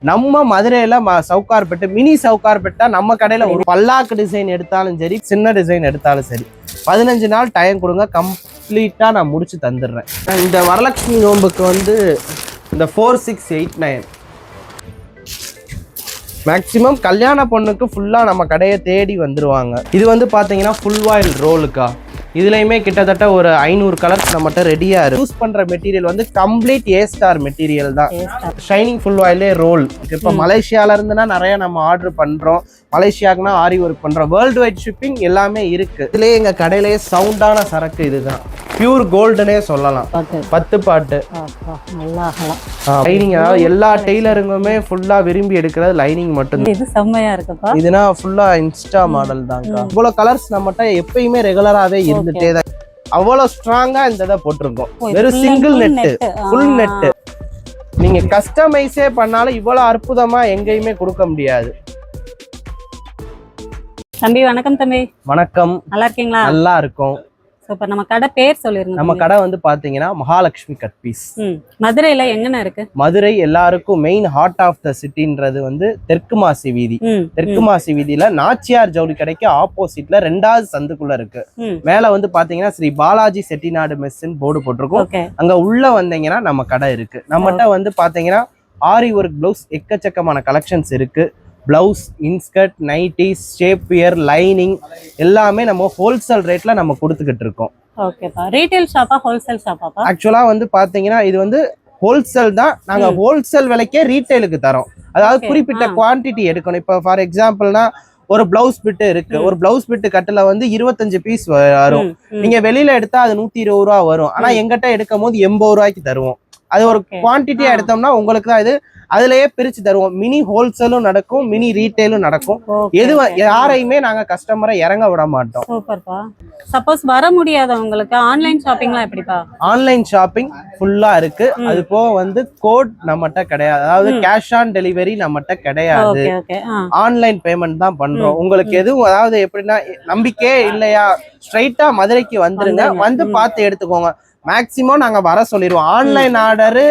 நம்ம மதுரையில சவுகார்பேட்டு மினி சவுகார்பேட்டா நம்ம கடையில ஒரு பல்லாக்கு டிசைன் எடுத்தாலும் சரி, சின்ன டிசைன் எடுத்தாலும் சரி, 15 நாள் டைம் கொடுங்க, கம்ப்ளீட்டா நான் முடிச்சு தந்துடுறேன். இந்த வரலட்சுமி நோம்புக்கு வந்து இந்த 4689 மேக்சிமம் கல்யாண பொண்ணுக்கு ஃபுல்லா நம்ம கடையை தேடி வந்துருவாங்க. இது வந்து பாத்தீங்கன்னா ஃபுல் வாயில் ரோலுக்கா. இதுலயுமே கிட்டத்தட்ட ஒரு 500 கலர்ஸ் நம்மகிட்ட ரெடியா இருக்கு. யூஸ் பண்ற மெட்டீரியல் வந்து கம்ப்ளீட் A ஸ்டார் மெட்டீரியல் தான். ஷைனிங் ஃபுல் வாயிலே ரோல். இப்ப மலேசியால இருந்துனா நிறைய நம்ம ஆர்டர் பண்றோம். மலேசியாக்குனா ஆரி ஒர்க் பண்றோம். வேர்ல்டு வைட் ஷிப்பிங் எல்லாமே இருக்கு. இதுலயே எங்க கடையிலேயே சவுண்டான சரக்கு இதுதான். பியூர் கோல்டுனே சொல்லலாம். 10 பாட்டு லைனிங். அதாவது எல்லா டெய்லருங்குமே ஃபுல்லா விரும்பி எடுக்கிறது லைனிங் மட்டும். இது செம்மையா இருக்குப்பா. இதுனா ஃபுல்லா இன்ஸ்டா மாடல் தான்க்கா. இவ்வளவு கலர்ஸ் நம்மகிட்ட எப்பயுமே ரெகுலராவே இருந்துட்டே தான். அவ்வளவு ஸ்ட்ராங்கா இந்த இதை போட்டிருக்கோம். வெறும் சிங்கிள் நெட்டு, ஃபுல் நெட்டு. நீங்க கஸ்டமைஸே பண்ணாலும் இவ்வளவு அற்புதமா எங்கேயுமே கொடுக்க முடியாது. தம்பி வணக்கம். தம்பி வணக்கம். நல்லா இருக்கீங்களா? நல்லா இருக்கும். சூப்பர். நம்ம கடை பேர் சொல்லிருங்க. நம்ம கடை வந்து பாத்தீங்கன்னா மகாலட்சுமி கட் பீஸ். மதுரையில எங்கன்னு இருக்கு? மதுரை எல்லாருக்கும் மெயின் ஹார்ட் ஆஃப் த சிட்டின்றது வந்து தெற்கு மாசி வீதி. தெற்கு மாசி வீதியில நாச்சியார் ஜவுளி கடைக்கு ஆப்போசிட்ல 2வது சந்துக்குள்ள இருக்கு. மேல வந்து பாத்தீங்கன்னா ஸ்ரீ பாலாஜி செட்டிநாடு மெஸ்ன்னு போர்டு போட்டிருக்கோம். அங்க உள்ள வந்தீங்கன்னா நம்ம கடை இருக்கு. நம்மகிட்ட வந்து பாத்தீங்கன்னா ஆரி ஒர்க் பிளவுஸ் எக்கச்சக்கமான கலெக்ஷன்ஸ் இருக்கு. Blouse, inskirt, nighties, shape wear, lining எல்லாமே நம்ம ஹோல்சேல் ரேட்ல நம்ம கொடுத்துக்கிட்டு இருக்கோம். ஓகேப்பா. ரீட்டைல் ஷாப்பா ஹோல்சேல் ஷாப்பாப்பா? ஆக்சுவலா வந்து பாத்தீங்கன்னா இது வந்து ஹோல்சேல் தான். நாங்க ஹோல்சேல் விலைக்கே ரீட்டைலுக்கு தரோம். அதாவது குறிப்பிட்ட குவான்டிட்டி எடுக்கணும். இப்போ ஃபார் எக்ஸாம்பிள்னா ஒரு பிளவுஸ் பிட்டு இருக்கு. ஒரு பிளவுஸ் பிட்டு கட்டுல வந்து 25 பீஸ் வரும். நீங்க வெளியில எடுத்தா அது 120 ரூபா வரும். ஆனா எங்கிட்ட எடுக்கும் போது 80 ரூபாய்க்கு தருவோம். அது ஒரு குவான்டிட்டியா எடுத்தோம்னா உங்களுக்கு தான் இது. அதுலயே பிரிச்சு தருவோம். மினி ஹோல்சேலும் நடக்கும், மினி ரீட்டைலும் நடக்கும். யாரையுமே நாங்க கஸ்டமரை இறங்க விட மாட்டோம். சூப்பர்ப்பா. சப்போஸ் வர முடியாதவங்களுக்கு ஆன்லைன் ஷாப்பிங்லாம் எப்படிப்பா? ஆன்லைன் ஷாப்பிங் ஃபுல்லா இருக்கு. அது போக வந்து கோட் நம்மகிட்ட கிடையாது. அதாவது கேஷ் ஆன் டெலிவரி நம்மகிட்ட கிடையாது. ஆன்லைன் பேமெண்ட் தான் பண்றோம். உங்களுக்கு எதுவும் அதாவது எப்படின்னா நம்பிக்கையே இல்லையா, ஸ்ட்ரைட்டா மதுரைக்கு வந்துருங்க, வந்து பார்த்து எடுத்துக்கோங்க. மேக்சிமம் நாங்க வர சொல்லிடுவோம். ஆன்லைன் ஆர்டரு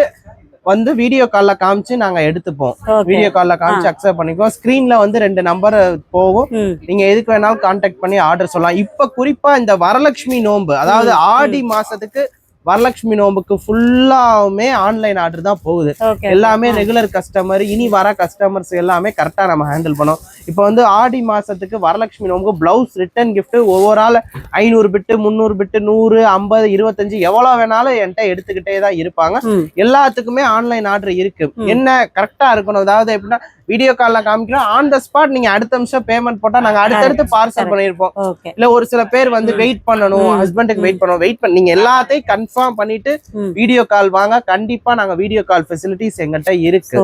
வந்து வீடியோ கால்ல காமிச்சு நாங்க எடுத்துப்போம். வீடியோ கால்ல காமிச்சு அக்செப்ட் பண்ணிக்குவோம். ஸ்கிரீன்ல வந்து 2 நம்பர் போகும். நீங்க எதுக்கு வேணாலும் கான்டாக்ட் பண்ணி ஆர்டர் சொல்லலாம். இப்ப குறிப்பா இந்த வரலட்சுமி நோம்பு, அதாவது ஆடி மாசத்துக்கு வரலட்சுமி நோம்புக்கு ஃபுல்லாவுமே ஆன்லைன் ஆர்டர் தான் போகுது. எல்லாமே ரெகுலர் கஸ்டமர், இனி வர கஸ்டமர்ஸ் எல்லாமே கரெக்டா நம்ம ஹேண்டில் பண்ணோம். இப்போ வந்து ஆடி மாசத்துக்கு வரலட்சுமி நோம்புக்கு பிளவுஸ் ரிட்டர்ன் கிஃப்ட் ஒவ்வொரு ஆள் 500 பிட்டு, 300 பிட்டு, 100, 50, 25 எவ்வளவு வேணாலும் என்கிட்ட எடுத்துக்கிட்டே தான் இருப்பாங்க. எல்லாத்துக்குமே ஆன்லைன் ஆர்டர் இருக்கு. என்ன கரெக்டா இருக்கணும், அதாவது எப்படின்னா வீடியோ கால்ல காமிக்கிறோம், ஆன் த ஸ்பாட் நீங்க அடுத்த நிமிஷம் பேமெண்ட் போட்டா நாங்க அடுத்தடுத்து பார்சல் பண்ணிருப்போம். இல்ல ஒரு சில பேர் வந்து வெயிட் பண்ணணும், ஹஸ்பண்டுக்கு வெயிட் பண்ணணும், வெயிட் பண்ணி நீங்க எல்லாத்தையும் கன்ஃபார்ம் பண்ணிட்டு வீடியோ கால் வாங்க. கண்டிப்பா நாங்க வீடியோ கால் ஃபெசிலிட்டிஸ் எங்கிட்ட இருக்கு.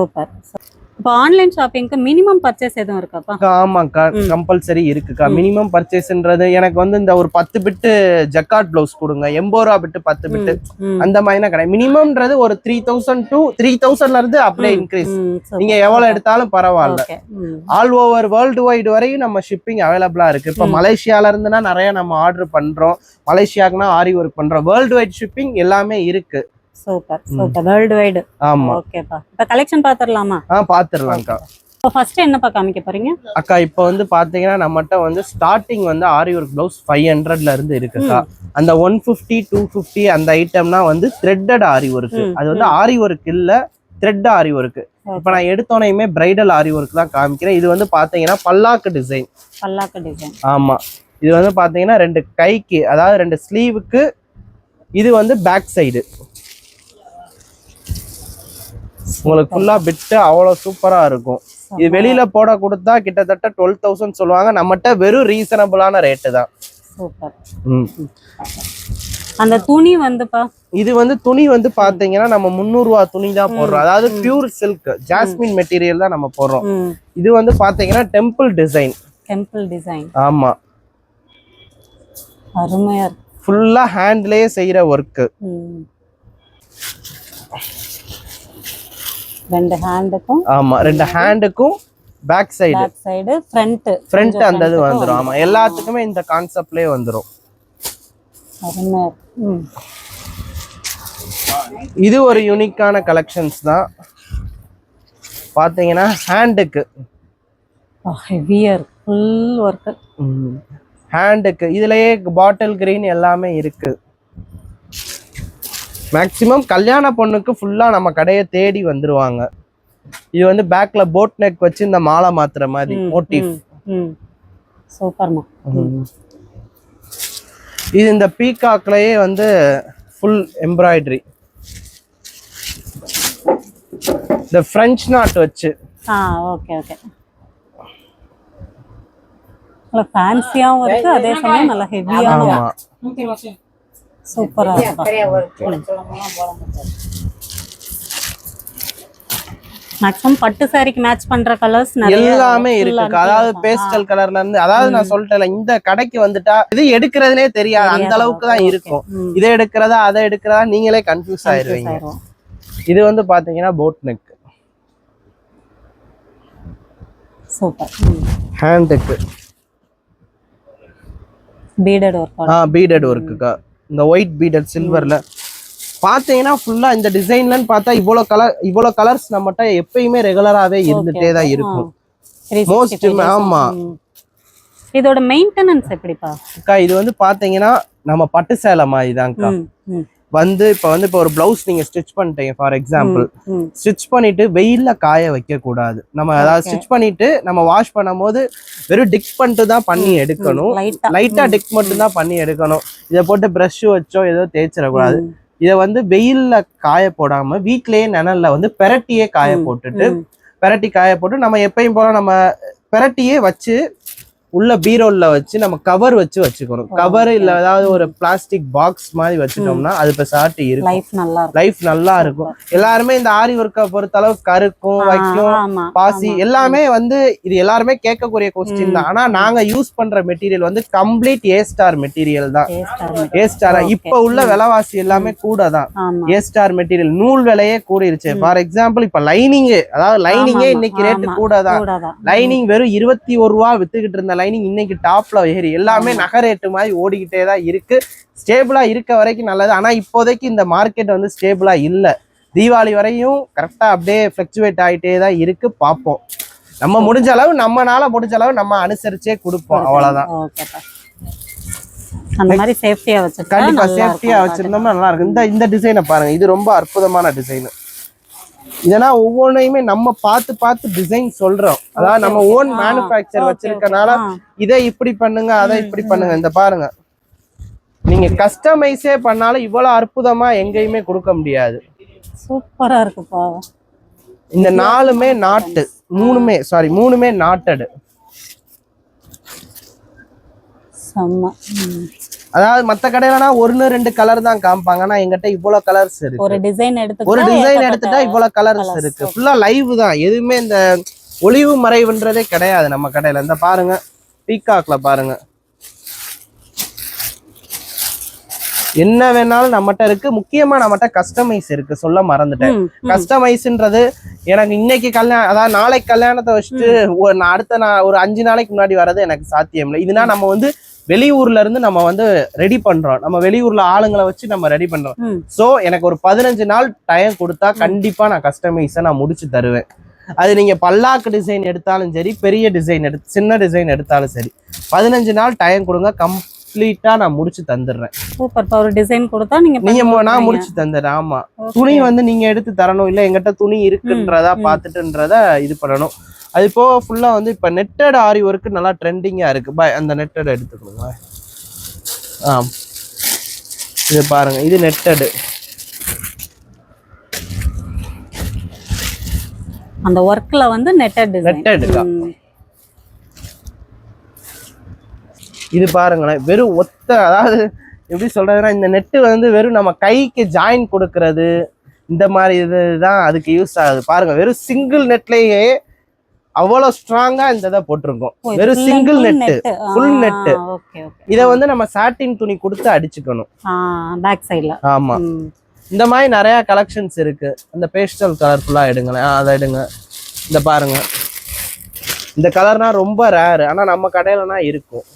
இப்போ ஆன்லைன் ஷாப்பிங்க்கு மினிமம் பர்ச்சேஸ் எதுவும் இருக்காப்பா? ஆமாக்கா, கம்பல்சரி இருக்குக்கா. மினிமம் பர்ச்சேஸ்ன்றது எனக்கு வந்து இந்த ஒரு 10 பிட்டு ஜக்கார்ட் பிளவுஸ் கொடுங்க, 80 ரூபா பிட்டு 10 பிட்டு அந்த மாதிரி தான் கிடையாது. மினிமம்ன்றது ஒரு 3000 to 3000ல இருந்து அப்படியே இன்க்ரீஸ். நீங்க எவ்வளவு எடுத்தாலும் பரவாயில்ல. ஆல் ஓவர் வேர்ல்டு வைடு வரையும் நம்ம ஷிப்பிங் அவைலபிளா இருக்கு. இப்ப மலேசியால இருந்துனா நிறைய நம்ம ஆர்டர் பண்றோம். மலேசியாக்குனா ஆரி ஒர்க் பண்றோம். வேர்ல்டு வைட் ஷிப்பிங் எல்லாமே இருக்கு. Super super. World wide. ஆமா. ஓகேப்பா. இப்ப கலெக்ஷன் பாத்துறலாமா? பாத்துறலாம்க்கா. இப்போ ஃபர்ஸ்ட் என்னப்பா காமிக்க போறீங்க அக்கா? இப்போ வந்து பாத்தீங்கன்னா நம்மகிட்ட வந்து ஸ்டார்டிங் வந்து ஆரி ஒர்க் பிளவுஸ் 500ல இருந்து இருக்குக்கா. அந்த 150, 250 அந்த ஐட்டம்னா வந்து த்ரெட்டட் ஆரி ஒர்க். அது வந்து ஆரி ஒர்க் இல்ல, த்ரெட் ஆரி ஒர்க். இப்ப நான் எடுத்தோனையுமே பிரைடல் ஆரி ஒர்க் தான் காமிக்கிறேன். இது வந்து பாத்தீங்கன்னா பல்லாக்கு டிசைன். பல்லாக்கு டிசைன். ஆமா. இது வந்து பாத்தீங்கன்னா 2 கைக்கு, அதாவது 2 ஸ்லீவுக்கு. இது வந்து பேக் சைடு. உங்களுக்கு ஃபுல்லா பிட்டு அவ்வளவு சூப்பரா இருக்கும். இது வெளியில போட கொடுத்தா கிட்டத்தட்ட 12,000 சொல்லுவாங்க. நம்மகிட்ட வெறும் ரீசனபிளான ரேட்டு தான். சூப்பர். அந்த துணி வந்துப்பா, இது வந்து துணி வந்து பாத்தீங்கன்னா நம்ம 300 ரூபா துணி தான் போடுறோம். அதாவது பியூர் சில்க் ஜாஸ்மின் மெட்டீரியல் தான் நம்ம போடுறோம். இது வந்து பாத்தீங்கன்னா டெம்பிள் டிசைன். Temple design. ஆமா, அருமையா ஃபுல்லா ஹேண்ட்லயே செய்யற ஒர்க். 2 ஹேண்டுக்கும். ஆமா, 2 ஹேண்டுக்கும் பேக் சைடு ஃப்ரண்ட் அந்த இது வந்துரும். ஆமா, எல்லாத்துக்குமே இந்த கான்செப்ட்லயே வந்துரும். இது ஒரு யூனிக்கான கலெக்ஷன்ஸ் தான். பாத்தீங்கன்னா ஹேண்டுக்கு ஹெவியா இருக்கு, ஃபுல் ஒர்க். ஹேண்டுக்கு இதுலயே பாட்டில் கிரீன் எல்லாமே இருக்கு. மேக்சிமம் கல்யாண பொண்ணுக்கு ஃபுல்லா நம்ம கடையை தேடி வந்துருவாங்க. இது வந்து பேக்ல போட் நெக் வச்சு இந்த மாலை மாத்துற மாதிரி மோட்டிவ். சூப்பர்மா. இது இந்த பீகாக்லயே வந்து ஃபுல் எம்ப்ராய்டரி, இந்த பிரெஞ்ச் நாட் வச்சு. Okay okay. நல்ல ஃபேன்சியாவும் இருக்கு, அதே சமயம் நல்ல ஹெவியாவும். ஆமா சூப்பரா இருக்கு. மேக்ஸிமம் பட்டு சாரிக்கு மேட்ச் பண்ற கலர்ஸ் நிறைய எல்லாமே இருக்கு. அதாவது பேஸ்டல் கலர்ல இருந்து, அதாவது நான் சொல்லிட்டேன்ல, இந்த கடைக்கு வந்துட்டா இது எடுக்கிறதுனே தெரியாது, அந்த அளவுக்கு தான் இருக்கும். இதை எடுக்கிறதா அதை எடுக்கிறதா நீங்களே கன்ஃபியூஸ் ஆயிருவீங்க. இது வந்து பாத்தீங்கன்னா போட் நெக். சூப்பர். ஹேண்டுக்கு பீடட் ஒர்க். பீடட் ஒர்க்குக்கா. இந்த ஒயிட் பீடட் சில்வர்ல பாத்தீங்கன்னா ஃபுல்லா இந்த டிசைன்லன்னு பார்த்தா இவ்வளோ கலர்ஸ் நம்மகிட்ட எப்பயுமே ரெகுலராகவே இருந்துட்டே தான் இருக்கும். மோஸ்ட். ஆமா. இதோட மெயின்டெனன்ஸ் எப்படிப்பா அக்கா? இது வந்து பாத்தீங்கன்னா நம்ம பட்டு சேலை மாதிரி தான்க்கா. வந்து இப்போ ஒரு பிளவுஸ் நீங்க ஸ்டிச் பண்ணிட்டீங்க ஃபார் எக்ஸாம்பிள், ஸ்டிச் பண்ணிட்டு வெயில்ல காய வைக்க கூடாது. நம்ம அதாவது ஸ்டிச் பண்ணிட்டு நம்ம வாஷ் பண்ணும் போது வெறும் டிக் பண்ணிட்டு தான் பண்ணி எடுக்கணும். லைட்டா டிக் மட்டும் தான் பண்ணி எடுக்கணும். இதை போட்டு பிரஷ் வச்சோ ஏதோ தேய்ச்சிடக்கூடாது. இதை வந்து வெயில்ல காய போடாம வீட்லயே நிழல்ல வந்து பெரட்டியே காய போட்டுட்டு, பெரட்டி காய போட்டு நம்ம எப்பயும் போல நம்ம பெரட்டியே வச்சு உள்ள பீரோல்ல வச்சு நம்ம கவர் வச்சு வச்சுக்கணும். கவர் இல்ல ஏதாவது ஒரு பிளாஸ்டிக் பாக்ஸ் மாதிரி வச்சுட்டோம்னா அது இப்ப சாட்டி இருக்கும், லைஃப் நல்லா இருக்கும். எல்லாருமே இந்த ஆரி ஒர்க்கை பொறுத்த அளவு கருக்கும் வைக்கும் பாசி எல்லாமே வந்து இது எல்லாருமே கேட்கக்கூடிய கொஸ்டின் தான். ஆனா நாங்க யூஸ் பண்ற மெட்டீரியல் வந்து கம்ப்ளீட் ஏ ஸ்டார் மெட்டீரியல் தான். ஏ ஸ்டார் இப்ப உள்ள விலைவாசி எல்லாமே கூட தான். ஏ ஸ்டார் மெட்டீரியல் நூல் விலையே கூடிருச்சு. ஃபார் எக்ஸாம்பிள் இப்ப லைனிங்கே, அதாவது லைனிங்கே இன்னைக்கு ரேட்டு கூட தான். லைனிங் வெறும் 21 ரூபா வித்துக்கிட்டு இருந்த லைனிங் இன்னைக்கு டாப்ல ஏறி எல்லாமே நகரேட்டு மாதிரி ஓடிக்கிட்டே தான் இருக்கு. ஸ்டேபிளா இருக்க வரைக்கும் நல்லது. ஆனா இப்போதைக்கு இந்த மார்க்கெட் வந்து ஸ்டேபிளா இல்ல. தீபாவளி வரையும் கரெக்டா அப்படியே ஃபிளக்சுவேட் ஆகிட்டே தான் இருக்கு. பார்ப்போம். நம்ம முடிஞ்ச அளவு நம்மனால முடிஞ்ச அளவு நம்ம அனுசரிச்சே கொடுப்போம், அவ்வளவுதான். அந்த மாதிரி சேஃப்டியா வச்சு கண்டிப்பா சேஃப்டியா வச்சிருந்தோம்னா நல்லா இருக்கும். இந்த டிசைனை பாருங்க, இது ரொம்ப அற்புதமான டிசைன். இதெல்லாம் ஒவ்வொன்றையுமே நம்ம பார்த்து டிசைன் சொல்றோம். அதாவது நம்ம ஓன் மேனுஃபேக்சர் வச்சிருக்கனால இதை இப்படி பண்ணுங்க அதை இப்படி பண்ணுங்க. இந்த பாருங்க, நீங்க கஸ்டமைஸே பண்ணாலும் இவ்வளவு அற்புதமா எங்கேயுமே கொடுக்க முடியாது. சூப்பரா இருக்குப்பா. இந்த நாலுமே நாட்டு, மூணுமே நாட்டடு. அதாவது மத்த கடையிலனா 1-2 கலர் தான் காமிப்பாங்க. ஆனா எங்கிட்ட இவ்வளவு கலர்ஸ் இருக்கு. ஒரு டிசைன் எடுத்துட்டா இவ்வளவு கலர்ஸ் இருக்கு. ஃபுல்லா லைவ் தான். எதுவுமே இந்த ஒளிவு மறைவுன்றதே கிடையாது நம்ம கடையில. இந்த பாருங்க, பீகாக்ல பாருங்க, என்ன வேணாலும் நம்மகிட்ட இருக்கு. முக்கியமா நம்மகிட்ட கஸ்டமைஸ் இருக்கு, சொல்ல மறந்துட்டேன். கஸ்டமைஸ்ன்றது எனக்கு இன்னைக்கு கல்யாணம், அதாவது நாளைக்கு கல்யாணத்தை வச்சுட்டு அடுத்த ஒரு 5 நாளைக்கு முன்னாடி வர்றது எனக்கு சாத்தியம் இல்லை. இதுனா நம்ம வந்து வெளியூர்ல இருந்து நம்ம வந்து ரெடி பண்றோம். நம்ம வெளியூர்ல ஆளுங்களை வச்சு நம்ம ரெடி பண்றோம். சோ எனக்கு ஒரு 15 நாள் டைம் கொடுத்தா கண்டிப்பா நான் கஸ்டமைஸை நான் முடிச்சு தருவேன். அது நீங்க பல்லாக்கு டிசைன் எடுத்தாலும் சரி, பெரிய டிசைன் சின்ன டிசைன் எடுத்தாலும் சரி, 15 நாள் டைம் கொடுங்க, கம்ப்ளீட்டா நான் முடிச்சு தந்துடுறேன். சூப்பர். ஒரு டிசைன் கொடுத்தா நான் முடிச்சு தந்துடுறேன். ஆமா, துணி வந்து நீங்க எடுத்து தரணும், இல்ல எங்கிட்ட துணி இருக்குன்றதா பாத்துட்டுன்றத இது பண்ணணும். அது போக ஃபுல்லா வந்து இப்ப நெட்டட் ஆரி ஒர்க் நல்லா ட்ரெண்டிங்கா இருக்கு. அந்த நெட்டட் எடுத்துக்கணுங்க. இது பாருங்க, இது நெட்டட். அந்த ஒர்க்ல வந்து நெட்டட் இது பாருங்களேன், வெறும் ஒத்த, அதாவது எப்படி சொல்றதுன்னா இந்த நெட்டு வந்து வெறும் நம்ம கைக்கு ஜாயின் கொடுக்கறது இந்த மாதிரி இதுதான் அதுக்கு யூஸ் ஆகுது. பாருங்க, வெறும் சிங்கிள் நெட்லயே அவ்வளவு ஸ்ட்ராங்கா இந்த இதை போட்டிருக்கோம். வெறும் சிங்கிள் நெட்டு, ஃபுல் நெட்டு. இதை வந்து நம்ம சாட்டின் துணி கொடுத்து அடிச்சுக்கணும் பேக் சைடுல. ஆமா, இந்த மாதிரி நிறைய கலெக்ஷன்ஸ் இருக்கு. அந்த பேஸ்டல் கலர் ஃபுல்லா எடுங்களேன், அதை எடுங்க. இந்த பாருங்க, இந்த கலர்னா ரொம்ப ரேர், ஆனா நம்ம கடையிலனா இருக்கும்.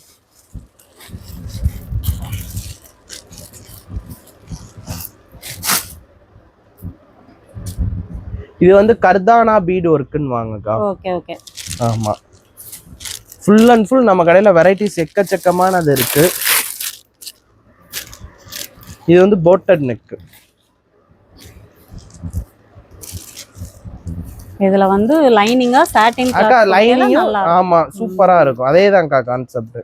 இது வந்து கர்தானா பீட் ஒர்க்குன்னு வாங்கக்கா. Okay okay. ஆமா, ஃபுல் அண்ட் ஃபுல் நம்ம கடையில வெரைட்டிஸ் எக்கச்சக்கமானது இருக்கு. இது வந்து போட்டட் நெக். இதுல வந்து லைனிங்கா சாட்டின் அக்கா லைனிங்கும் ஆமா சூப்பரா இருக்கும். அதேதான்க்கா கான்செப்ட்.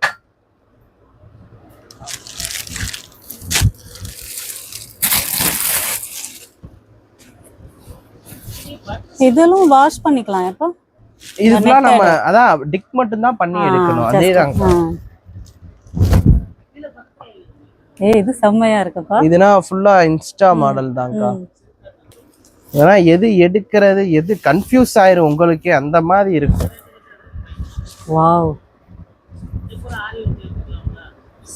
இதெல்லாம் வாஷ் பண்ணிக்கலாம் எப்போ? இதுலாம் நம்ம அதான் டிக் மட்டும் தான் பண்ணி எடுக்கணும். அதேதான்க்கா. இது செம்மையா இருக்குப்பா. இதுனா ஃபுல்லா இன்ஸ்டா மாடல் தான்க்கா. ஏன்னா எது எடுக்கிறது எது கன்ஃபியூஸ் ஆயிரும் உங்களுக்கே, அந்த மாதிரி இருக்கும். வாவ்,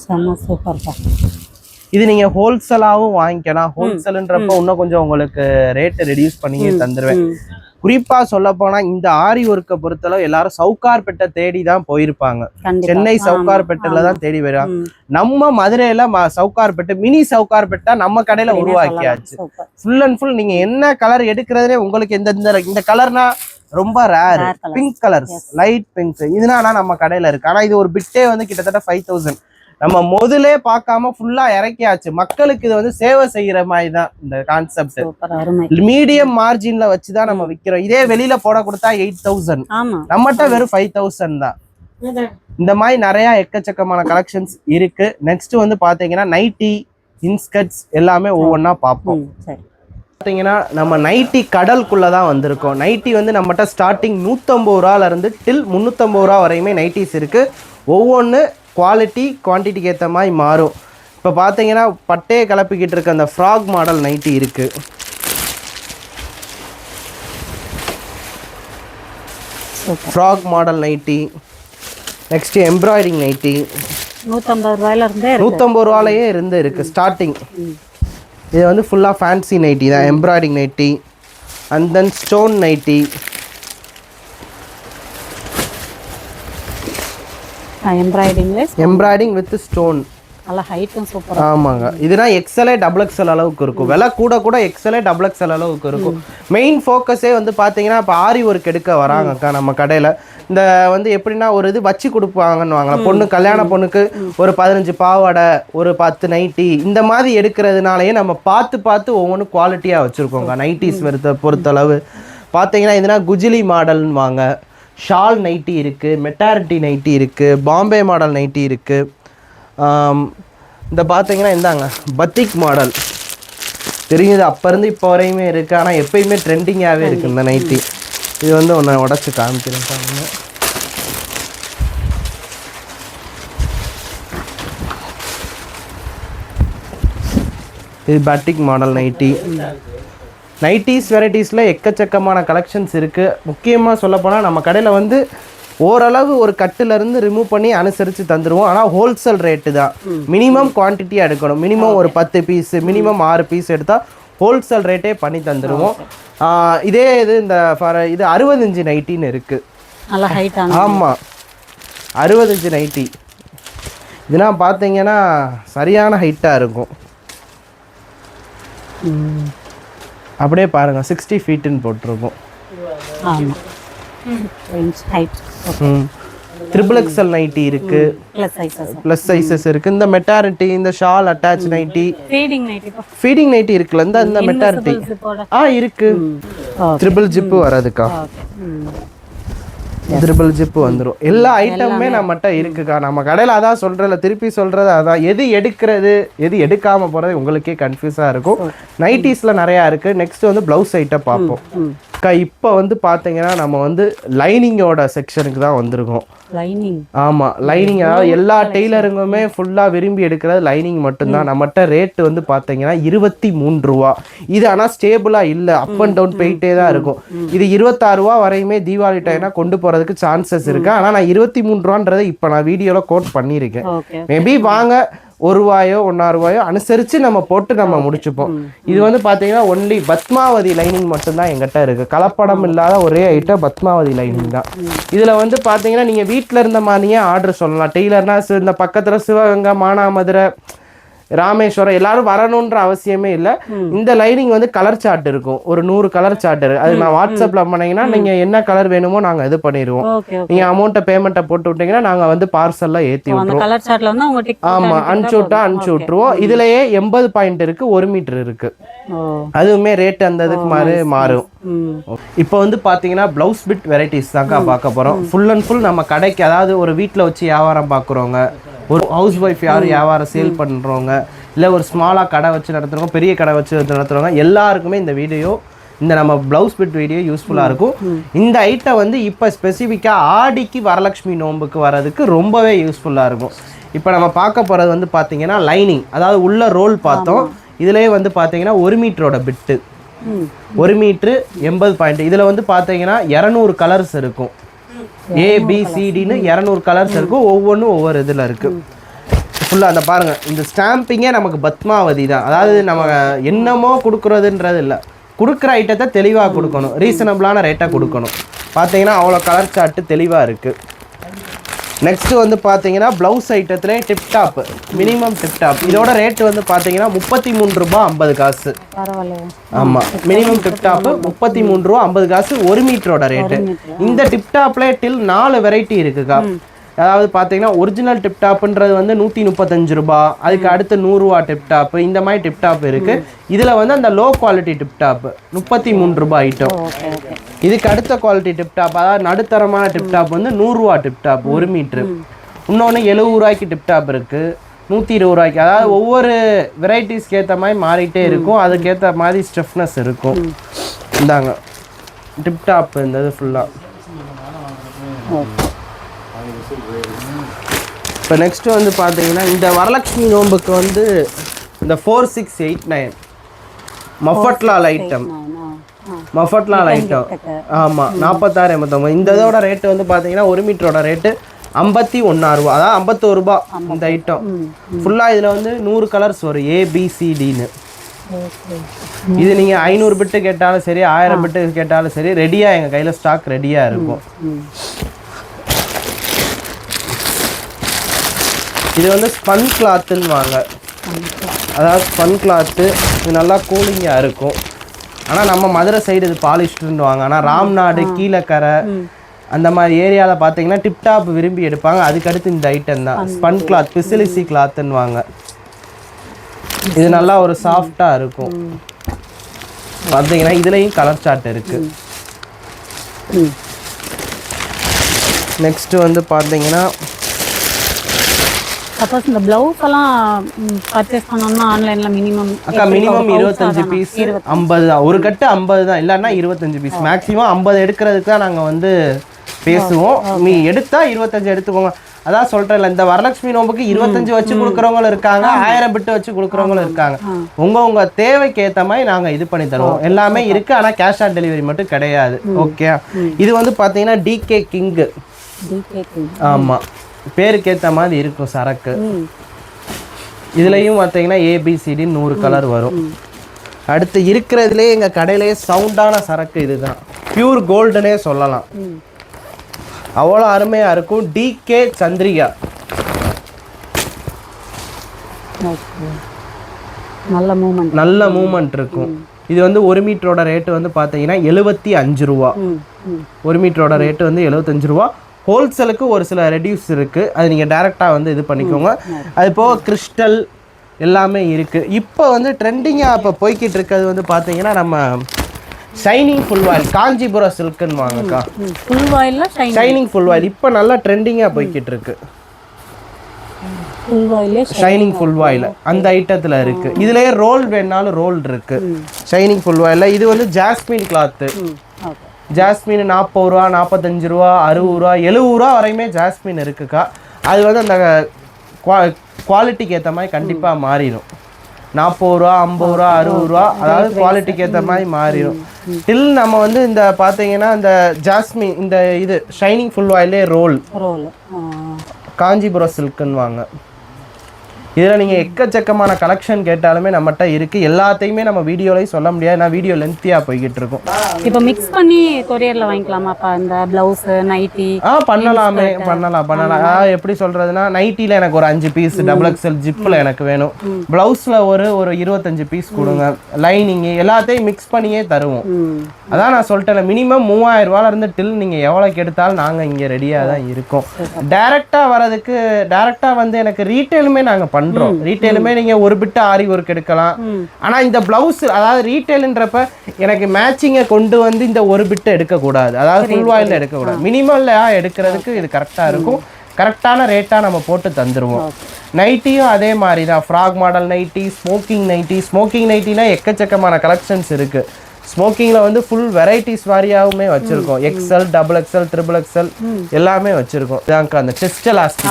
செம்ம சூப்பர்ப்பா. இது நீங்க ஹோல்சேலாவும் வாங்கிக்கலாம். ஹோல்சேல்ன்றப்ப இன்னும் கொஞ்சம் உங்களுக்கு ரேட் ரெடியூஸ் பண்ணி தந்துருவேன். குறிப்பா சொல்ல போனா இந்த ஆரி ஒர்க்கை பொறுத்தளவு எல்லாரும் சவுகார்பேட்டை தேடி தான் போயிருப்பாங்க. சென்னை சவுகார்பேட்டையில தான் தேடி வருவாங்க. நம்ம மதுரையில சவுகார்பேட்டை மினி சவுகார்பேட்டை நம்ம கடையில உருவாக்கியாச்சு. ஃபுல் அண்ட் ஃபுல் நீங்க என்ன கலர் எடுக்கிறதுனே உங்களுக்கு இந்த கலர்னா ரொம்ப rare. Pink colours, light pink இதுனா நம்ம கடையில இருக்கு. ஆனா இது ஒரு பிட்டே வந்து கிட்டத்தட்ட 5000 நம்ம முதலே பார்க்காம ஃபுல்லா இறக்கியாச்சு. மக்களுக்கு இது வந்து சேவை செய்யற மாதிரி தான் இந்த கான்செப்ட். மீடியம் மார்ஜின்ல வச்சுதான் நம்ம விக்கிறோம். இதே வெளியில போட கொடுத்தா 8000, நம்மகிட்ட வெறும் 5000 தான். இந்த மாதிரி நிறைய எக்கச்சக்கமான கலெக்ஷன்ஸ் இருக்கு. நெக்ஸ்ட் வந்து பாத்தீங்கன்னா நைட்டி, இன்ஸ்கர்ட்ஸ் எல்லாமே ஒவ்வொன்னா பார்ப்போம். பாத்தீங்கன்னா நம்ம நைட்டி கடலுக்குள்ளதான் வந்திருக்கோம். நைட்டி வந்து நம்மகிட்ட ஸ்டார்டிங் 150 ரூபால இருந்து டில் 350 ரூபா வரையுமே நைட்டிஸ் இருக்கு. ஒவ்வொன்று குவாலிட்டி குவான்டிட்டிக்கு ஏற்ற மாதிரி மாறும். இப்போ பார்த்தீங்கன்னா பட்டையை கிளப்பிக்கிட்டு இருக்க அந்த ஃப்ராக் மாடல் நைட்டி இருக்கு. Frock model nighty. Next embroidering nighty 150 ரூபாயிலே இருந்து இருக்கு ஸ்டார்டிங். இது வந்து ஃபுல்லாக ஃபேன்சி நைட்டி தான், embroidering nighty. And then stone nighty. Embroidering with stone. நல்ல ஹைட்டும் சூப்பர். ஆமாங்க, இதுனா எக்ஸ்எல் டபுள் எக்ஸ்எல் அளவுக்கு இருக்கும். விலை கூட எக்ஸ்எல் டபுள் எக்ஸ்எல் அளவுக்கு இருக்கும். மெயின் ஃபோக்கஸே வந்து பார்த்தீங்கன்னா இப்போ ஆரி ஒர்க் எடுக்க வராங்கக்கா நம்ம கடையில். இந்த வந்து எப்படின்னா ஒரு இது வச்சு கொடுப்பாங்கன்னு வாங்கலாம். பொண்ணு கல்யாண பொண்ணுக்கு ஒரு 15 பாவாடை, ஒரு 10 நைட்டி இந்த மாதிரி எடுக்கிறதுனாலயே நம்ம பார்த்து ஒவ்வொன்றும் குவாலிட்டியாக வச்சுருக்கோங்க. நைட்டிஸ் பொறுத்தளவு பார்த்தீங்கன்னா இதுனா குஜிலி மாடல்னு வாங்க. ஷால் நைட்டி இருக்குது, மெட்டாரிட்டி நைட்டி இருக்குது, பாம்பே மாடல் நைட்டி இருக்குது. இந்த பார்த்தீங்கன்னா இந்தாங்க பத்திக் மாடல் தெரியுது. அப்போ இருந்து இப்போ வரையுமே இருக்குது. ஆனால் எப்பயுமே ட்ரெண்டிங்காகவே இருக்குது இந்த நைட்டி. இது வந்து ஒன்று உடச்சி காமிக்கிறேன். இது பத்திக் மாடல் நைட்டி. நைட்டிஸ் வெரைட்டிஸில் எக்கச்சக்கமான கலெக்ஷன்ஸ் இருக்குது. முக்கியமாக சொல்லப்போனால் நம்ம கடையில் வந்து ஓரளவு ஒரு கட்டுலேருந்து ரிமூவ் பண்ணி அனுசரித்து தந்துடுவோம். ஆனால் ஹோல்சேல் ரேட்டு தான். மினிமம் குவான்டிட்டியாக எடுக்கணும். மினிமம் ஒரு 10 பீஸ், மினிமம் 6 பீஸ் எடுத்தால் ஹோல்சேல் ரேட்டே பண்ணி தந்துடுவோம். இதே இது 60 இன்ச்சு நைட்டின்னு இருக்குது. ஆமாம், 60 இன்ச்சு நைட்டி. இதுனா பார்த்தீங்கன்னா சரியான ஹைட்டாக இருக்கும். அப்படியே பாருங்க 60 ஃபீட்டுன்னு போட்டிருக்கோம். ட்ரிபிள் எக்ஸ்எல் நைட்டி இருக்கு, பிளஸ் சைஸஸ் இருக்கு. இந்த மெட்டாரிட்டி, இந்த shawl attach nighty, feeding nighty இருக்குல்ல, இந்த மெட்டாரிட்டி இருக்கு. ட்ரிபிள் ஜிப்பு வராதுக்கா, ட்ரிபிள் ஜிப்பு வந்துடும். எல்லா ஐட்டமுமே நம்மகிட்ட இருக்குக்கா. நம்ம கடையில் அதான் சொல்கிறதில்ல, திருப்பி சொல்கிறது அதான். எது எடுக்கிறது எது எடுக்காமல் போகிறது உங்களுக்கே கன்ஃபியூஸாக இருக்கும். நைட்டிஸில் நிறையா இருக்குது. நெக்ஸ்ட் வந்து ப்ளவுஸ் ஐட்டம் பார்ப்போம். இப்போ வந்து பார்த்தீங்கன்னா நம்ம வந்து லைனிங்கோட செக்ஷனுக்கு தான் வந்திருக்கோம். லைனிங், ஆமாம் லைனிங். அதாவது எல்லா டெய்லருங்குமே ஃபுல்லாக விரும்பி எடுக்கிறது லைனிங் மட்டும்தான். நம்மகிட்ட ரேட்டு வந்து பார்த்தீங்கன்னா 23 ரூபா. இது ஆனால் ஸ்டேபிளாக இல்லை, அப் அண்ட் டவுன் போயிட்டே தான் இருக்கும். இது 26 ரூபா வரையுமே தீபாவளி டைம்னா கொண்டு போகிறதுக்கு சான்சஸ் இருக்கு. ஆனால் நான் 23 ரூபான்றதை இப்போ நான் வீடியோவில் கோட் பண்ணியிருக்கேன். மேபி வாங்க ₹1 ₹1.5 அனுசரித்து நம்ம போட்டு நம்ம முடிச்சுப்போம். இது வந்து பார்த்தீங்கன்னா ஒன்லி பத்மாவதி லைனிங் மட்டும்தான் எங்கிட்ட இருக்குது. கலப்படம் இல்லாத ஒரே ஐட்டம் பத்மாவதி லைனிங் தான். இதில் வந்து பார்த்தீங்கன்னா நீங்கள் வீட்டில் இருந்த மாதிரியே ஆர்டர் சொல்லலாம். டெய்லர்னா இந்த பக்கத்தில் சிவகங்கை, மானாமதுரை ராமேஸ்வரம் எல்லாரும் வரணுன்ற அவசியமே இல்லை. இந்த லைனிங் வந்து கலர் சார்ட் இருக்கும், ஒரு 100 கலர் சார்ட் இருக்கு. அது நான் வாட்ஸ்அப்ல பண்ணீங்கன்னா நீங்க என்ன கலர் வேணுமோ நாங்க இது பண்ணிடுவோம். நீங்க அமௌண்ட்டை பேமெண்ட்டை போட்டு விட்டீங்கன்னா நாங்க வந்து பார்சல்ல ஏற்றி விட்டுருவோம். ஆமா, அனுப்பிச்சு விட்டுருவோம். இதுலயே 80 பாயிண்ட் இருக்கு, 1 மீட்டர் இருக்கு. அதுவுமே ரேட் அந்த இதுக்கு மாதிரி மாறும். இப்போ வந்து பாத்தீங்கன்னா பிளவுஸ் பிட் வெரைட்டிஸ் தாங்க பார்க்க போறோம். ஃபுல் அண்ட் ஃபுல் நம்ம கடைக்கு, அதாவது ஒரு வீட்டில் வச்சு வியாபாரம் பார்க்குறவங்க, ஒரு ஹவுஸ் ஒய்ஃப் யாரும் வியாபாரம் சேல் பண்ணுறவங்க, இல்லை ஒரு ஸ்மாலாக கடை வச்சு நடத்துகிறவங்க, பெரிய கடை வச்சு நடத்துகிறவங்க எல்லாருக்குமே இந்த வீடியோ, இந்த நம்ம ப்ளவுஸ் பிட் வீடியோ யூஸ்ஃபுல்லாக இருக்கும். இந்த ஐட்டம் வந்து இப்போ ஸ்பெசிஃபிக்காக ஆடிக்கு வரலட்சுமி நோம்புக்கு வர்றதுக்கு ரொம்பவே யூஸ்ஃபுல்லாக இருக்கும். இப்போ நம்ம பார்க்க போகிறது வந்து பார்த்தீங்கன்னா லைனிங், அதாவது உள்ள ரோல் பார்த்தோம். இதுலேயே வந்து பார்த்தீங்கன்னா 1 மீட்டரோட பிட்டு, 1 மீட்ரு 80 பாயிண்ட். இதில் வந்து பார்த்தீங்கன்னா 200 கலர்ஸ் இருக்கும். ABCDன்னு 200 கலர்ஸ் இருக்கும். ஒவ்வொன்றும் ஒவ்வொரு இதில் இருக்கு. ஃபுல்லாக அந்த பாருங்க, இந்த ஸ்டாம்பிங்கே நமக்கு பத்மாவதி தான். அதாவது நம்ம என்னமோ கொடுக்குறதுன்றது இல்லை, கொடுக்குற ஐட்டத்தை தெளிவாக கொடுக்கணும், ரீசனபிளான ரேட்டாக கொடுக்கணும். பார்த்தீங்கன்னா அவ்வளோ கலர் சார்ட்டு தெளிவாக இருக்குது. நெக்ஸ்ட் வந்து பார்த்தீங்கன்னா ப்ளவுஸ் ஐட்டத்துல டிப்டாப், மினிமம் டிப்டாப். இதோட ரேட் வந்து பார்த்தீங்கன்னா 33 ரூபா 50 காசு. ஆமாம், மினிமம் டிப்டாப்பு 33 ரூபா 50 காசு, 1 மீட்டரோட ரேட்டு. இந்த டிப்டாப்ல டில் 4 வெரைட்டி இருக்குக்கா. அதாவது பார்த்தீங்கன்னா ஒரிஜினல் டிப்டாப்ன்றது வந்து 135 ரூபா, அதுக்கு அடுத்து 100 ரூபா டிப்டாப், இந்த மாதிரி டிப்டாப் இருக்கு. இதில் வந்து அந்த லோ குவாலிட்டி டிப்டாப் 33 ரூபா ஐட்டம். இதுக்கு அடுத்த குவாலிட்டி டிப்டாப், அதாவது நடுத்தரமான டிப்டாப் வந்து 100 ரூபா டிப்டாப் 1 மீட்ரு. இன்னொன்று 70 ரூபாய்க்கு டிப்டாப் இருக்கு, 120 ரூபாய்க்கு. அதாவது ஒவ்வொரு வெரைட்டிஸ்க்கு ஏற்ற மாதிரி மாறிட்டே இருக்கும், அதுக்கேற்ற மாதிரி ஸ்டெஃப்னஸ் இருக்கும். இந்தாங்க டிப்டாப் இந்த இது ஃபுல்லாக. இப்போ நெக்ஸ்ட்டு வந்து பார்த்தீங்கன்னா இந்த வரலட்சுமி நோம்புக்கு வந்து இந்த 4689 மஃபட்லால் ஐட்டம், மஃபட்லால் ஐட்டம். ஆமாம், 4689. இந்த இதோட ரேட்டு வந்து பார்த்தீங்கன்னா 1 மீட்டரோட ரேட்டு 51 ரூபா, அதாவது 51 ரூபா இந்த ஐட்டம். ஃபுல்லாக இதில் வந்து 100 கலர்ஸ் வரும், ABCDன்னு. இது நீங்கள் 500 பிட்டு கேட்டாலும் சரி, 1000 பிட்டு கேட்டாலும் சரி, ரெடியாக எங்கள் கையில் ஸ்டாக் ரெடியாக இருக்கும். இது வந்து ஸ்பன் கிளாத்துன்னு வாங்க, அதாவது ஸ்பன் கிளாத்து. இது நல்லா கூலிங்காக இருக்கும். ஆனால் நம்ம மதுரை சைடு இது பாலிஸ்டர்னு வாங்க. ஆனால் ராம்நாடு, கீழக்கரை அந்த மாதிரி ஏரியாவில் பார்த்தீங்கன்னா டிப்டாப் விரும்பி எடுப்பாங்க. அதுக்கடுத்து இந்த ஐட்டம் தான் ஸ்பன் கிளாத், பிசிலிசி கிளாத்துன்னு வாங்க. இது நல்லா ஒரு சாஃப்டாக இருக்கும். பார்த்தீங்கன்னா இதுலேயும் கலர் சார்ட் இருக்குது. நெக்ஸ்ட்டு வந்து பார்த்தீங்கன்னா சப்போஸ் இந்த ப்ளவுஸ் எல்லாம் பர்ச்சேஸ் பண்ணோம்னா ஆன்லைனில் மினிமம் 25 பீஸ் 50 தான். ஒரு கட்டு 50 தான், இல்லைன்னா 25 பீஸ். மேக்ஸிமம் 50 எடுக்கிறதுக்கு தான் நாங்கள் வந்து பேசுவோம். நீ எடுத்தா 25 எடுத்துக்கோங்க. அதான் சொல்கிறேன்ல, இந்த வரலட்சுமி நோம்புக்கு 25 வச்சு கொடுக்குறவங்களும் இருக்காங்க, 1000 பிட்டு வச்சு கொடுக்குறவங்களும் இருக்காங்க. உங்கள் தேவைக்கு ஏற்ற மாதிரி நாங்கள் இது பண்ணி தருவோம். எல்லாமே இருக்குது, ஆனால் கேஷ் ஆன் டெலிவரி மட்டும் கிடையாது. ஓகே, இது வந்து பார்த்தீங்கன்னா DK கிங்கு. ஆமாம், பேருக்கு ஏற்ற மாதிரி இருக்கும் சரக்கு. இதுலேயும் பார்த்தீங்கன்னா ABCD 100 கலர் வரும். அடுத்து இருக்கிறதுலே எங்கள் கடையிலேயே சவுண்டான சரக்கு இதுதான், பியூர் கோல்டுனே சொல்லலாம். அவ்வளோ அருமையாக இருக்கும். DK சந்திரிகா, நல்ல மூமெண்ட் இருக்கும். இது வந்து 1 மீட்டரோட ரேட்டு வந்து பார்த்தீங்கன்னா 75 ரூபா. 1 மீட்டரோட ரேட்டு வந்து 75 ரூபா. ஹோல்சேலுக்கு ஒரு சில ரெடியூஸ் இருக்குது, அது நீங்கள் டேரெக்டாக வந்து இது பண்ணிக்கோங்க. அது போக கிறிஸ்டல் எல்லாமே இருக்குது. இப்போ வந்து ட்ரெண்டிங்காக இப்போ போய்கிட்டு இருக்கிறது வந்து பார்த்தீங்கன்னா நம்ம ஷைனிங் ஃபுல் ஆயில், காஞ்சிபுரம் சில்க்குன்னு வாங்கக்கா. ஃபுல் ஆயிலில் ஷைனிங் ஃபுல் ஆயில் இப்போ நல்லா ட்ரெண்டிங்காக போய்கிட்டு இருக்கு. ஷைனிங் ஃபுல் ஆயில் அந்த ஐட்டத்தில் இருக்குது. இதுலேயே ரோல் வேணாலும் ரோல் இருக்குது ஷைனிங் ஃபுல் ஆயிலில். இது வந்து ஜாஸ்மின் கிளாத்து. ஜாஸ்மின் 40 ரூபா, 45 ரூபா, 60 ரூபா, 70 ரூபா வரையுமே ஜாஸ்மின் இருக்குக்கா. அது வந்து அந்த குவாலிட்டிக்கு ஏற்ற மாதிரி கண்டிப்பாக மாறிடும். 40 ரூபா, 50 ரூபா, 60 ரூபா, அதாவது குவாலிட்டிக்கு ஏற்ற மாதிரி மாறிடும். டில் நம்ம வந்து இந்த பார்த்தீங்கன்னா இந்த ஜாஸ்மின், இந்த இது ஷைனிங் ஃபுல் ஆயிலே ரோல் காஞ்சிபுரம் சில்க்குன்னு வாங்க. இதில் நீங்கள் எக்கச்சக்கமான கலெக்ஷன் கேட்டாலுமே நம்மகிட்ட இருக்குது. எல்லாத்தையுமே நம்ம வீடியோலையும் சொல்ல முடியாது, நான் வீடியோ லென்த்தியாக போய்கிட்டு இருக்கும். இப்போ மிக்ஸ் பண்ணி கொரியரில் வாங்கிக்கலாமாப்பா இந்த ப்ளவுஸு நைட்டி? பண்ணலாம். எப்படி சொல்கிறதுனா, நைட்டியில் எனக்கு ஒரு 5 பீஸ் டபுள் எக்ஸ்எல் ஜிப்பில் எனக்கு வேணும், ப்ளவுஸில் ஒரு 25 பீஸ் கொடுங்க, லைனிங்கு எல்லாத்தையும் மிக்ஸ் பண்ணியே தருவோம். அதான் நான் சொல்லிட்டேன், மினிமம் 3000 ரூபாயிலிருந்து டில் நீங்கள் எவ்வளோக்கு எடுத்தாலும் நாங்கள் இங்கே ரெடியாக தான் இருக்கோம். டேரெக்டாக வந்து எனக்கு ரீட்டெயிலுமே நாங்கள் பண்ணுறோம். ரீட்டெயிலுமே நீங்கள் ஒரு பிட்டு ஆரி ஒர்க் எடுக்கலாம். ஆனால் இந்த ப்ளவுஸ் அதாவது ரீட்டெயிலுன்றப்ப எனக்கு மேட்சிங்கை கொண்டு வந்து இந்த ஒரு பிட்டு எடுக்கக்கூடாது, அதாவது ஃபுல் வாயில் எடுக்கக்கூடாது. மினிமலில் எடுக்கிறதுக்கு இது கரெக்டாக இருக்கும். கரெக்டான ரேட்டாக நம்ம போட்டு தந்துடுவோம். நைட்டியும் அதே மாதிரி தான், ஃப்ராக் மாடல் நைட்டி, ஸ்மோக்கிங் நைட்டினா எக்கச்சக்கமான கலெக்ஷன்ஸ் இருக்குது. ஸ்மோக்கிங்கில் வந்து ஃபுல் வெரைட்டிஸ் வாரியாகவுமே வச்சுருக்கோம். XL, double XL, triple XL எல்லாமே வச்சுருக்கோம். இதாங்க அந்த செஸ்ட் எலாஸ்டிக்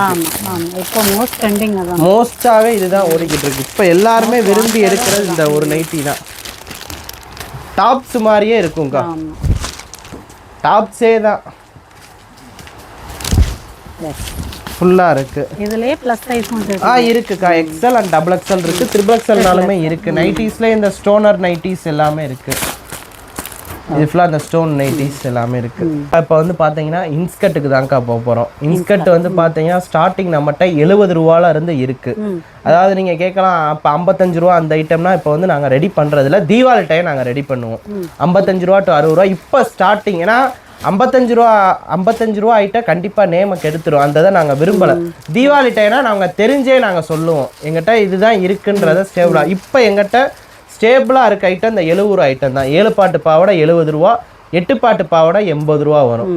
மோஸ்ட்டாகவே இதுதான் ஓடிக்கிட்டு இருக்கு. இப்போ எல்லாருமே விரும்பி எடுக்கிறது இந்த ஒரு நைட்டி தான். டாப்ஸ் மாதிரியே இருக்கும்க்கா, டாப்ஸே தான் ஃபுல்லாக இருக்குது. இதுலயே ப்ளஸ் சைஸும் இருக்குக்கா. எக்ஸ்எல் அண்ட் டபுள் எக்ஸ்எல் இருக்குது, ட்ரிபிள் எக்ஸ்எல்னாலுமே இருக்குது. நைட்டிஸ்லேயே இந்த ஸ்டோனர் நைட்டிஸ் எல்லாமே இருக்குது. இது ஃபுல்லாக அந்த ஸ்டோன் நைட்டிஸ் எல்லாமே இருக்குது. இப்போ வந்து பார்த்தீங்கன்னா இன்ஸ்கர்ட்டுக்கு தான்க்கா போக போகிறோம். இன்ஸ்கர்ட் வந்து பார்த்தீங்கன்னா ஸ்டார்டிங் நம்மகிட்ட 70 ரூபால இருந்து இருக்குது. அதாவது நீங்கள் கேட்கலாம், அப்போ 55 ரூபா அந்த ஐட்டம்னா இப்போ வந்து நாங்கள் ரெடி பண்ணுறதில்ல, தீபாவளி டைம் நாங்கள் ரெடி பண்ணுவோம். 55 ரூபா டு 60 ரூபா இப்போ ஸ்டார்டிங். ஏன்னா 55 ரூபா ஐட்டம் கண்டிப்பாக நேமை கெடுத்துரும், அந்த இதை நாங்கள் விரும்பலை. தீபாவளி டைம்னா நாங்கள் தெரிஞ்சே நாங்கள் சொல்லுவோம் எங்கிட்ட இதுதான் இருக்குன்றத ஸ்டேபிளாக. இப்போ எங்கிட்ட ஸ்டேபிளாக இருக்க ஐட்டம் இந்த 70 ரூபா ஐட்டம் தான். 7 பாட்டு பாவோட 70 ரூபா, 8 பாட்டு பாவோட 80 ரூபா வரும்.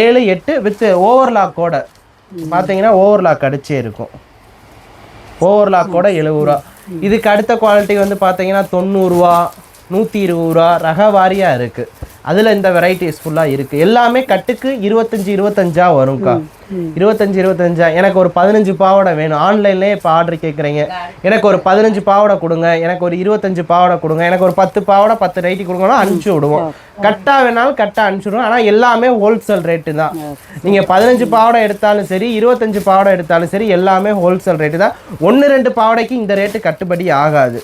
7, 8 வித் ஓவர்லாக்கோட பார்த்தீங்கன்னா ஓவர்லாக் அடிச்சே இருக்கும். ஓவர்லாக்கோட 70 ரூபா. இதுக்கு அடுத்த குவாலிட்டி வந்து பார்த்தீங்கன்னா 90 ரூபா, 120 ரூபா ரக வாரியாக இருக்குது. அதில் இந்த வெரைட்டிஸ் ஃபுல்லாக இருக்குது. எல்லாமே கட்டுக்கு 25 வரும்க்கா. 25 எனக்கு ஒரு 15 பாவாடை வேணும். ஆன்லைன்லேயே இப்போ ஆர்டர் கேட்குறீங்க, எனக்கு ஒரு 15 பாவாடை கொடுங்க, எனக்கு ஒரு 25 பாவாடை கொடுங்க, எனக்கு ஒரு 10 பாவாடை 10 நைட்டி கொடுங்கன்னா அனுப்பிச்சி விடுவோம். கட்டாக வேணாலும் கட்டாக அனுப்பிச்சிடுவோம். ஆனால் எல்லாமே ஹோல்சேல் ரேட்டு தான். நீங்கள் 15 பாவாடை எடுத்தாலும் சரி, 25 பாவாடை எடுத்தாலும் சரி, எல்லாமே ஹோல்சேல் ரேட்டு தான். 1-2 பாவாடைக்கு இந்த ரேட்டு கட்டுப்படி ஆகாது.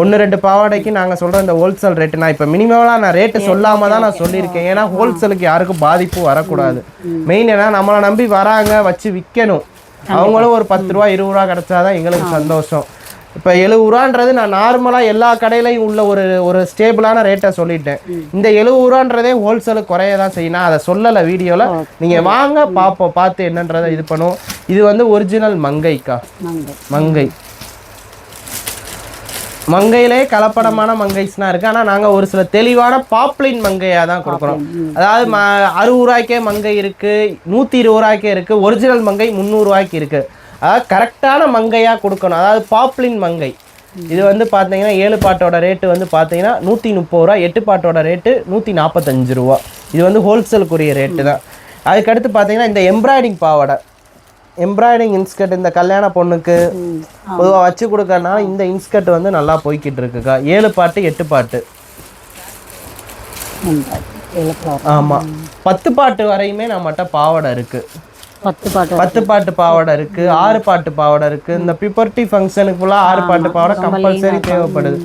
1-2 பாவாடைக்கு நாங்கள் சொல்கிற இந்த ஹோல்சேல் ரேட்டு நான் இப்போ மினிமலாக நான் ரேட்டு சொல்லாமல் தான் நான் சொல்லியிருக்கேன். ஏன்னா ஹோல்சேலுக்கு யாருக்கும் பாதிப்பு வரக்கூடாது. மெயின் ஏன்னா நம்மளை நம்பி வராங்க, வச்சு விற்கணும். அவங்களும் ஒரு 10 ரூபா 20 ரூபா கிடச்சாதான் எங்களுக்கு சந்தோஷம். இப்போ 70 ரூபான்றது நான் நார்மலாக எல்லா கடையிலையும் உள்ள ஒரு ஸ்டேபிளான ரேட்டை சொல்லிட்டேன். இந்த 70 ரூபான்றதே ஹோல்சேலுக்கு குறைய தான் செய்யணும். அதை சொல்லலை வீடியோவில். நீங்கள் வாங்க பார்ப்போம், பார்த்து என்னன்றதை இது பண்ணுவோம். இது வந்து ஒரிஜினல் மங்கைக்கா, மங்கையிலே கலப்படமான மங்கைஸ்னா இருக்குது. ஆனால் நாங்கள் ஒரு சில தெளிவான பாப்ளின் மங்கையாக தான் கொடுக்குறோம். அதாவது 60 ரூபாய்க்கே மங்கை இருக்குது, 120 ரூபாய்க்கே இருக்குது, ஒரிஜினல் மங்கை 300 ரூபாய்க்கு இருக்குது. அதாவது கரெக்டான மங்கையாக கொடுக்கணும். அதாவது பாப்ளின் மங்கை இது வந்து பார்த்தீங்கன்னா 7 பாட்டோட ரேட்டு வந்து பார்த்தீங்கன்னா 130 ரூபா, 8 பாட்டோட ரேட்டு 145 ரூபா. இது வந்து ஹோல்சேலுக்குரிய ரேட்டு தான். அதுக்கடுத்து பார்த்தீங்கன்னா இந்த எம்ப்ராய்டிங் பாவாடை, எம்ப்ராய்டிங் இன்ஸ்கர்ட் இந்த கல்யாண பொண்ணுக்கு பொதுவாக வச்சு கொடுக்கறதுனால இந்த இன்ஸ்கர்ட் வந்து நல்லா போய்கிட்டு இருக்குக்கா. 7 பாட்டு 8 பாட்டு, ஆமாம் 10 பாட்டு வரையுமே நம்மகிட்ட பாவாடை இருக்குது. 10 பாட்டு பாவாடை இருக்குது, 6 பாட்டு பாவாடை இருக்குது. இந்த பிபர்ட்டி ஃபங்க்ஷனுக்கு ஃபுல்லாக 6 பாட்டு பாவாடை கம்பல்சரி தேவைப்படுது.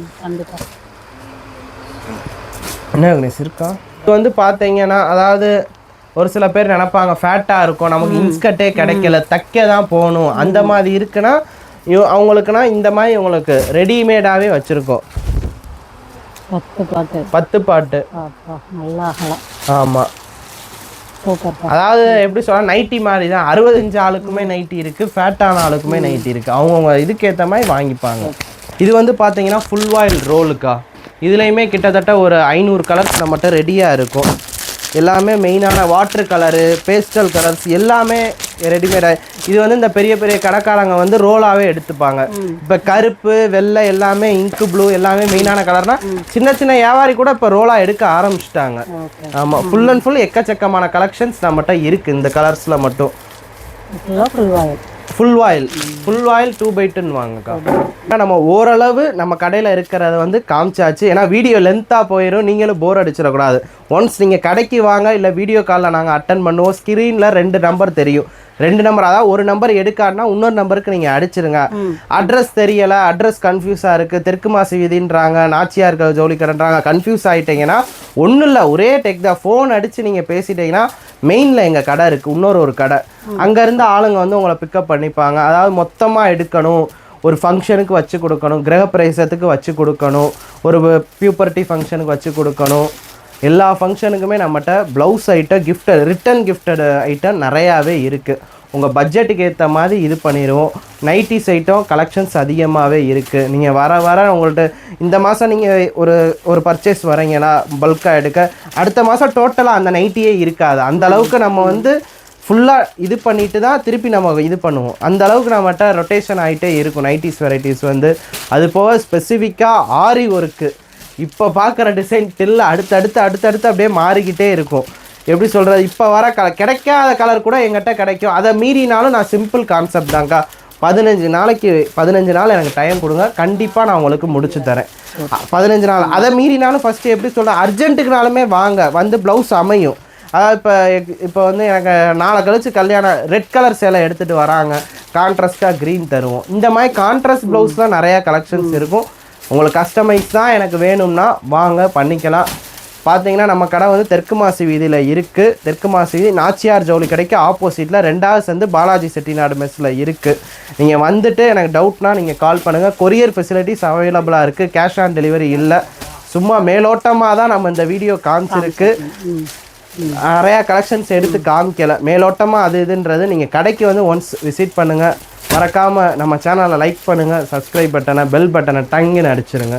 என்ன இருக்கா? இது வந்து பார்த்தீங்கன்னா அதாவது ஒரு சில பேர் நினைப்பாங்க ஃபேட்டாக இருக்கும், நமக்கு இன்ஸ்கர்ட்டே கிடைக்கல, தைக்க தான் போகணும், அந்த மாதிரி இருக்குன்னா அவங்களுக்குன்னா இந்த மாதிரி உங்களுக்கு ரெடிமேடாகவே வச்சுருக்கோம். 10 பாட்டு ஆமாம். அதாவது எப்படி சொல்ல, நைட்டி மாதிரி தான். 65 ஆளுக்குமே நைட்டி இருக்குது, ஃபேட்டான ஆளுக்குமே நைட்டி இருக்குது. அவங்கவுங்க இதுக்கேற்ற மாதிரி வாங்கிப்பாங்க. இது வந்து பார்த்தீங்கன்னா ஃபுல் வாயில் ரோலுக்கா. இதுலேயுமே கிட்டத்தட்ட ஒரு 500 கலர்ஸ் நம்மகிட்ட ரெடியாக இருக்கும். எல்லாமே மெயினான வாட்டர் கலரு, பேஸ்டல் கலர்ஸ் எல்லாமே ரெடிமேடாக. இது வந்து இந்த பெரிய பெரிய கடைக்காரங்க வந்து ரோலாகவே எடுத்துப்பாங்க. இப்போ கருப்பு, வெள்ளை எல்லாமே, இங்கு ப்ளூ எல்லாமே மெயினான கலர்னால் சின்ன சின்ன வியாபாரி கூட இப்போ ரோலாக எடுக்க ஆரம்பிச்சிட்டாங்க. ஆமாம், ஃபுல் அண்ட் ஃபுல் எக்கச்சக்கமான கலெக்ஷன்ஸ் நம்மகிட்ட இருக்குது இந்த கலர்ஸில் மட்டும். ஃபுல் வாயில் 2x2 வாங்கக்கா. நம்ம ஓரளவு நம்ம கடையில் இருக்கிறத வந்து காமிச்சாச்சு. ஏன்னா வீடியோ லென்த்தாக போயிடும், நீங்களும் போர் அடிச்சிடக்கூடாது. ஒன்ஸ் நீங்கள் கடைக்கு வாங்க, இல்லை வீடியோ காலில் நாங்கள் அட்டன் பண்ணுவோம். ஸ்க்ரீனில் 2 நம்பர் தெரியும். 2 நம்பர், அதாவது ஒரு நம்பர் எடுக்காட்டினா இன்னொரு நம்பருக்கு நீங்கள் அடிச்சிருங்க. அட்ரஸ் தெரியலை, அட்ரஸ் கன்ஃபியூஸாக இருக்குது, தெற்கு மாசி வீதின்றாங்க, நாச்சியார் ஜவுளி கடைன்றாங்க, கன்ஃபியூஸ் ஆகிட்டீங்கன்னா ஒன்றும் இல்லை, ஒரே டெக் தான். ஃபோன் அடித்து நீங்கள் பேசிட்டீங்கன்னா மெயினில் எங்கள் கடை இருக்குது, இன்னொரு கடை, அங்கேருந்து ஆளுங்க வந்து உங்களை பிக்கப் பண்ணிப்பாங்க. அதாவது மொத்தமாக எடுக்கணும், ஒரு ஃபங்க்ஷனுக்கு வச்சு கொடுக்கணும், கிரகப்பிரவேசத்துக்கு வச்சு கொடுக்கணும், ஒரு பியூபர்ட்டி ஃபங்க்ஷனுக்கு வச்சு கொடுக்கணும், எல்லா ஃபங்க்ஷனுக்குமே நம்மகிட்ட blouse item, gifted, return gifted item நிறையாவே இருக்குது. உங்கள் பட்ஜெட்டுக்கு ஏற்ற மாதிரி இது பண்ணிடுவோம். நைட்டிஸ் ஐட்டம் கலெக்ஷன்ஸ் அதிகமாகவே இருக்குது. நீங்கள் வர உங்கள்கிட்ட இந்த மாதம் நீங்கள் ஒரு பர்ச்சேஸ் வரீங்கன்னா பல்காக எடுக்க, அடுத்த மாதம் டோட்டலாக அந்த நைட்டியே இருக்காது. அந்த அளவுக்கு நம்ம வந்து ஃபுல்லாக இது பண்ணிட்டு தான் திருப்பி நம்ம இது பண்ணுவோம். அந்த அளவுக்கு நம்மகிட்ட ரொட்டேஷன் ஆகிட்டே இருக்கும் நைட்டிஸ் வெரைட்டிஸ் வந்து. அது போக ஸ்பெசிஃபிக்காக ஆரி ஒர்க்கு இப்போ பார்க்குற டிசைன் டில்ல அடுத்தடுத்து அப்படியே மாறிக்கிட்டே இருக்கும். எப்படி சொல்கிறது, இப்போ வர கிடைக்காத கலர் கூட எங்கிட்ட கிடைக்கும். அதை மீறினாலும் நான் சிம்பிள் கான்செப்ட் தாங்க்கா. 15 நாள் எனக்கு டைம் கொடுங்க, கண்டிப்பாக நான் உங்களுக்கு முடிச்சு தரேன். 15 நாள் அதை மீறினாலும் ஃபஸ்ட்டு எப்படி சொல்கிறேன், அர்ஜென்ட்டுக்குனாலுமே வாங்க, வந்து ப்ளவுஸ் அமையும். அதாவது இப்போ வந்து எனக்கு நாளை கழிச்சு கல்யாணம், ரெட் கலர் சேலை எடுத்துகிட்டு வராங்க, கான்ட்ராஸ்ட்டாக க்ரீன் தருவோம். இந்த மாதிரி கான்ட்ராஸ்ட் ப்ளவுஸ்லாம் நிறையா கலெக்ஷன்ஸ் இருக்கும். உங்களுக்கு கஸ்டமைஸ் தான் எனக்கு வேணும்னா வாங்க பண்ணிக்கலாம். பார்த்தீங்கன்னா நம்ம கடை வந்து தெற்கு மாசி வீதியில் இருக்குது. தெற்கு மாசி வீதி நாச்சியார் ஜவுளி கடைக்கு ஆப்போசிட்டில் 2வது சந்து பாலாஜி செட்டிநாடு மெஸ்ஸில் இருக்குது. நீங்கள் வந்துட்டு எனக்கு டவுட்னா நீங்கள் கால் பண்ணுங்கள். கொரியர் ஃபெசிலிட்டிஸ் அவைலபிளாக இருக்குது. கேஷ் ஆன் டெலிவரி இல்லை. சும்மா மேலோட்டமாக தான் நம்ம இந்த வீடியோ காமிச்சிருக்கு. நிறையா கலெக்ஷன்ஸ் எடுத்து காமிக்கலை, மேலோட்டமாக அது இதுன்றது. நீங்கள் கடைக்கு வந்து ஒன்ஸ் விசிட் பண்ணுங்கள். மறக்காமல் நம்ம சேனலை லைக் பண்ணுங்கள், சப்ஸ்கிரைப் பட்டனை, பெல் பட்டனை டங்குன்னு அடிச்சிருங்க.